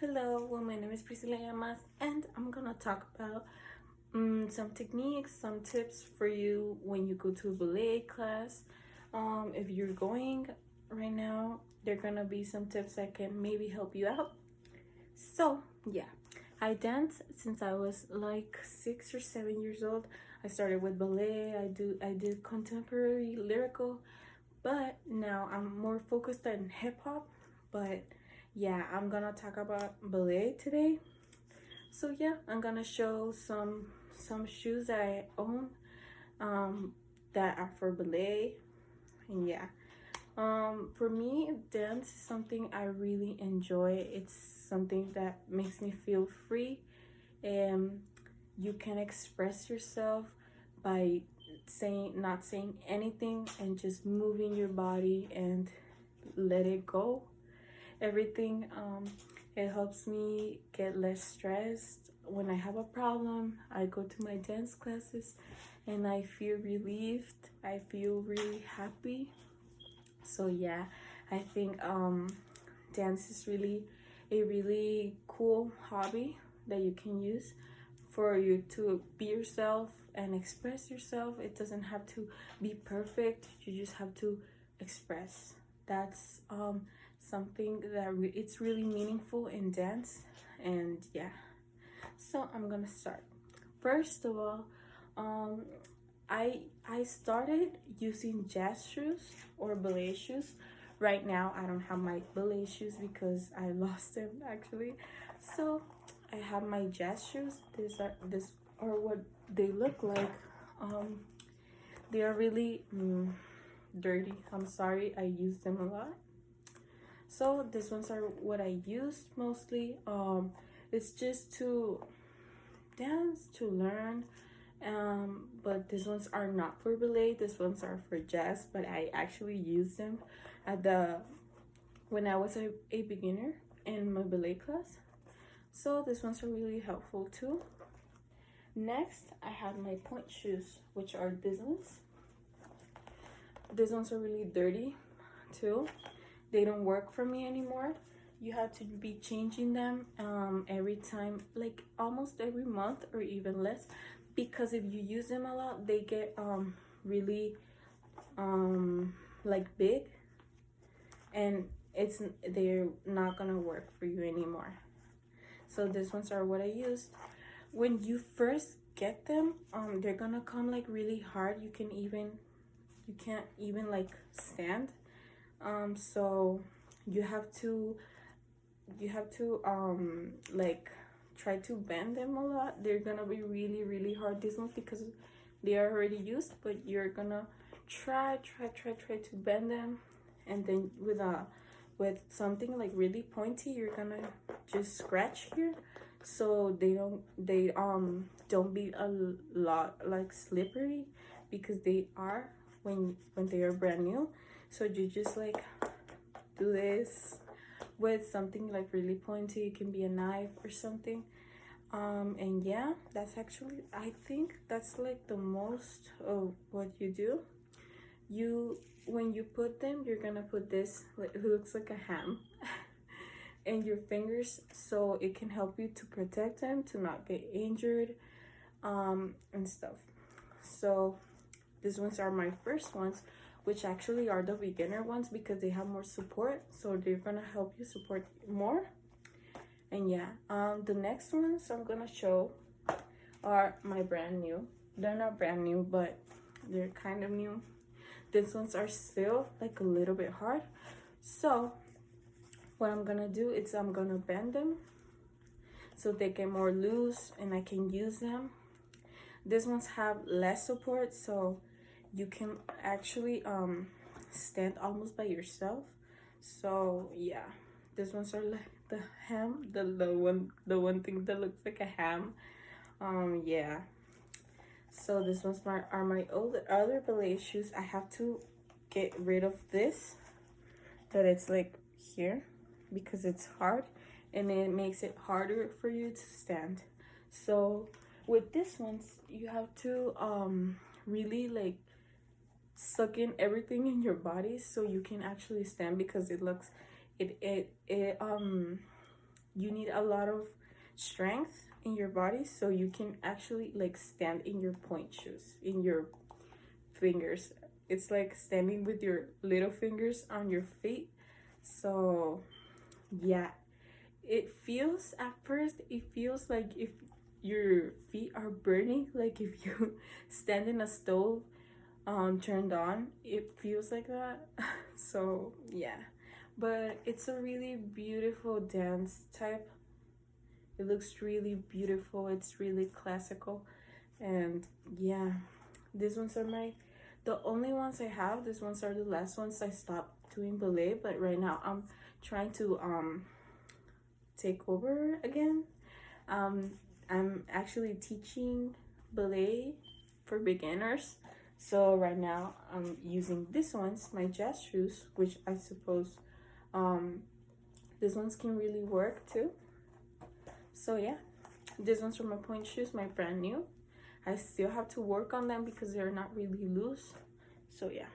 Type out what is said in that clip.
Hello, well, my name is Priscilla Llamas, and I'm gonna talk about some techniques, some tips for you when you go to a ballet class. If you're going right now, there are gonna be some tips that can maybe help you out. So, yeah, I dance since I was like 6 or 7 years old. I started with ballet. I did contemporary lyrical, but now I'm more focused on hip hop. But yeah, I'm gonna talk about ballet today. So yeah, I'm gonna show some shoes that I own that are for ballet. And yeah, for me, dance is something I really enjoy. It's something that makes me feel free, and you can express yourself by not saying anything and just moving your body and let it go everything. It helps me get less stressed. When I have a problem, I go to my dance classes and I feel relieved. I feel really happy. So yeah, I think dance is really a really cool hobby that you can use for you to be yourself and express yourself. It doesn't have to be perfect. You just have to express. That's something that it's really meaningful in dance. And yeah, so I'm gonna start. First of all, um I started using jazz shoes or ballet shoes. Right now I don't have my ballet shoes because I lost them actually. So I have my jazz shoes. This are what they look like. um they are really dirty. I'm sorry, I use them a lot. So these ones are what I use mostly. It's just to dance, to learn. But these ones are not for ballet. These ones are for jazz, but I actually use them at the when I was a beginner in my ballet class. So these ones are really helpful too. Next, I have my point shoes, which are these ones. These ones are really dirty too. They don't work for me anymore. You have to be changing them every time, like almost every month or even less, because if you use them a lot, they get really like big, and they're not gonna work for you anymore. So these ones are what I used. When you first get them, they're gonna come like really hard. You can't even like stand. So you have to like try to bend them a lot. They're gonna be really hard, these ones, because they are already used, but you're gonna try to bend them, and then with something like really pointy, you're gonna just scratch here, so they don't be a lot like slippery, because they are when they are brand new. So you just like do this with something like really pointy. It can be a knife or something. And yeah, that's actually, I think that's like the most of what you do. When you put them, you're gonna put this, like, it looks like a ham in your fingers, so it can help you to protect them, to not get injured and stuff. So these ones are my first ones, which actually are the beginner ones, because they have more support, so they're gonna help you support more. And yeah, the next ones I'm gonna show are my brand new. They're not brand new, but they're kind of new. These ones are still like a little bit hard. So what I'm gonna do is I'm gonna bend them so they get more loose and I can use them. These ones have less support, so you can actually stand almost by yourself. So yeah, these ones are like the ham, the one thing that looks like a ham. Yeah, so these ones are my other ballet shoes. I have to get rid of this, that it's like here, because it's hard and it makes it harder for you to stand. So with this ones, you have to really like suck in everything in your body so you can actually stand, because it you need a lot of strength in your body so you can actually like stand in your point shoes, in your fingers. It's like standing with your little fingers on your feet. So yeah, it feels at first, it feels like if your feet are burning, like if you stand in a stove turned on, it feels like that. So yeah, but it's a really beautiful dance type. It looks really beautiful, it's really classical. And yeah, these ones are the only ones I have. These ones are the last ones. I stopped doing ballet, but right now I'm trying to take over again. I'm actually teaching ballet for beginners. So right now I'm using these ones, my jazz shoes, which I suppose these ones can really work too. So yeah, these ones are my point shoes, my brand new. I still have to work on them because they're not really loose. So yeah.